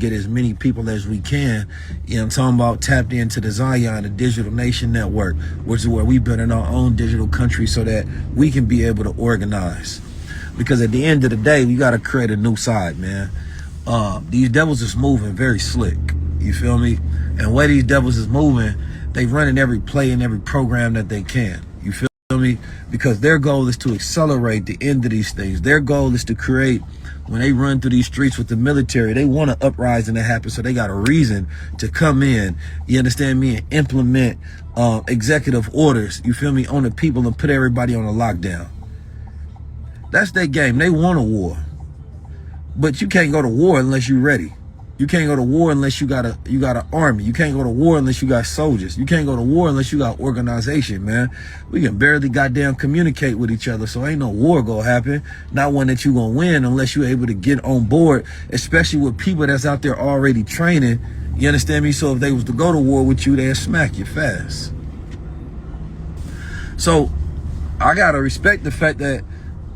get as many people as we can, you know, I'm talking about, tapped into the Zion, the Digital Nation Network, which is where we build in our own digital country so that we can be able to organize. Because at the end of the day, we got to create a new side, man. These devils is moving very slick. You feel me? And the way these devils is moving, they running every play and every program that they can. You feel me? Because their goal is to accelerate the end of these things. Their goal is to create, when they run through these streets with the military, they want an uprising to happen, so they got a reason to come in, you understand me, and implement executive orders, you feel me, on the people and put everybody on a lockdown. That's their game. They want a war. But you can't go to war unless you're ready. You can't go to war unless you got an army. You can't go to war unless you got soldiers. You can't go to war unless you got organization, man. We can barely goddamn communicate with each other, so ain't no war gonna happen. Not one that you gonna win unless you're able to get on board, especially with people that's out there already training. You understand me? So if they was to go to war with you, they'd smack you fast. So I gotta respect the fact that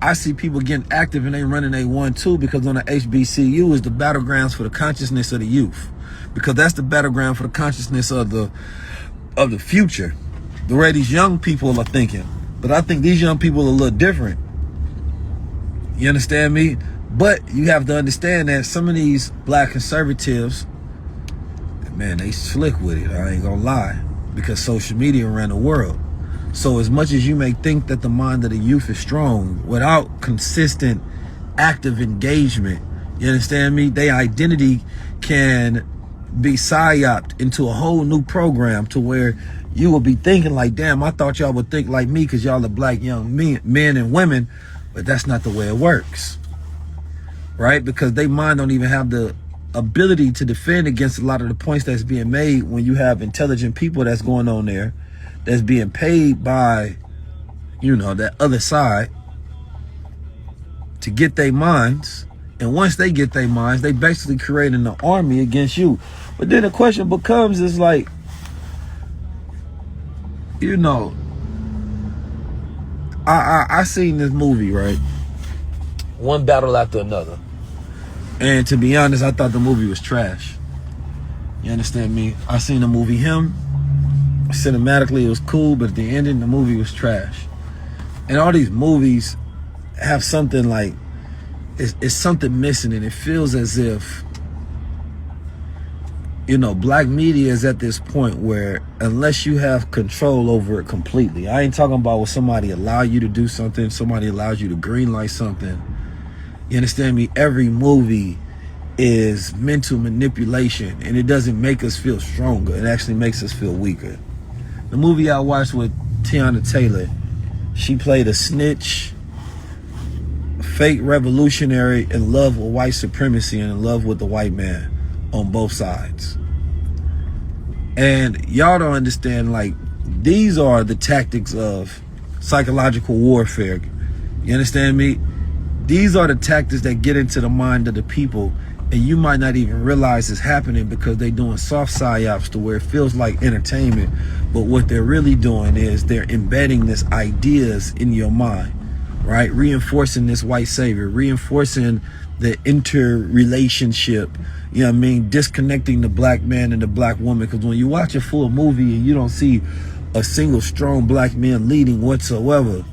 I see people getting active and they running a 1-2, because on the HBCU is the battlegrounds for the consciousness of the youth, because that's the battleground for the consciousness of the future, the way these young people are thinking. But I think these young people are a little different. You understand me? But you have to understand that some of these black conservatives, man, they slick with it. I ain't gonna lie, because social media ran the world. So as much as you may think that the mind of the youth is strong, without consistent active engagement, you understand me, their identity can be psyoped into a whole new program to where you will be thinking like, damn, I thought y'all would think like me because y'all are black young men and women, but that's not the way it works, right? Because they mind don't even have the ability to defend against a lot of the points that's being made when you have intelligent people that's going on there, that's being paid by, you know, that other side to get their minds. And once they get their minds, they basically creating an army against you. But then the question becomes, is like, you know, I seen this movie, right? One battle after another. And to be honest, I thought the movie was trash. You understand me? I seen the movie Him. Cinematically, it was cool, but at the ending, the movie was trash. And all these movies have something like, it's something missing, and it feels as if, you know, black media is at this point where unless you have control over it completely, I ain't talking about when somebody allow you to do something, somebody allows you to green light something. You understand me? Every movie is mental manipulation, and it doesn't make us feel stronger. It actually makes us feel weaker. The movie I watched with Tiana Taylor, she played a snitch, fake revolutionary, in love with white supremacy and in love with the white man on both sides. And y'all don't understand, like, these are the tactics of psychological warfare. You understand me? These are the tactics that get into the mind of the people, and you might not even realize it's happening because they're doing soft psyops to where it feels like entertainment. But what they're really doing is they're embedding this ideas in your mind, right? Reinforcing this white savior, reinforcing the interrelationship, you know what I mean? Disconnecting the black man and the black woman. Because when you watch a full movie and you don't see a single strong black man leading whatsoever,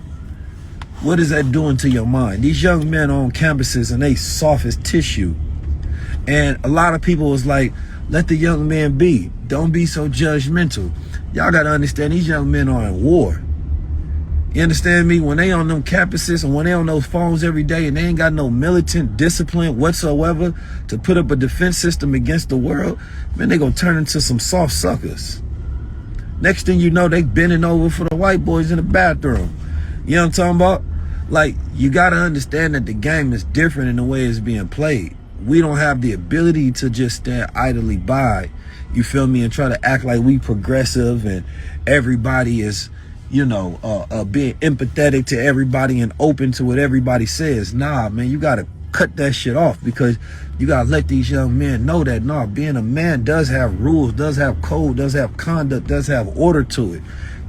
what is that doing to your mind? These young men on campuses, and they soft as tissue. And a lot of people was like, let the young man be. Don't be so judgmental. Y'all got to understand, these young men are in war. You understand me? When they on them campuses and when they on those phones every day and they ain't got no militant discipline whatsoever to put up a defense system against the world, man, they gonna turn into some soft suckers. Next thing you know, they bending over for the white boys in the bathroom. You know what I'm talking about? Like, you got to understand that the game is different in the way it's being played. We don't have the ability to just stand idly by, you feel me, and try to act like we progressive and everybody is, you know, being empathetic to everybody and open to what everybody says. Nah, man, you got to cut that shit off, because you got to let these young men know that, nah, being a man does have rules, does have code, does have conduct, does have order to it.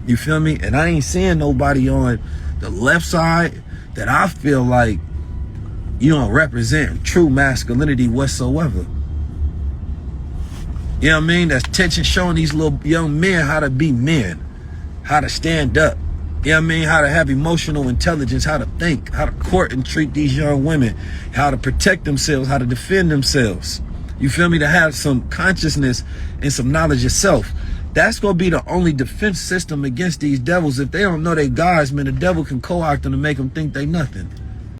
You feel me? And I ain't seeing nobody on the left side that I feel like, you know, represent true masculinity whatsoever. You know what I mean? That's teaching, showing these little young men how to be men, how to stand up. You know what I mean? How to have emotional intelligence, how to think, how to court and treat these young women, how to protect themselves, how to defend themselves. You feel me? To have some consciousness and some knowledge yourself. That's going to be the only defense system against these devils. If they don't know they gods, man, the devil can co-opt them and make them think they nothing.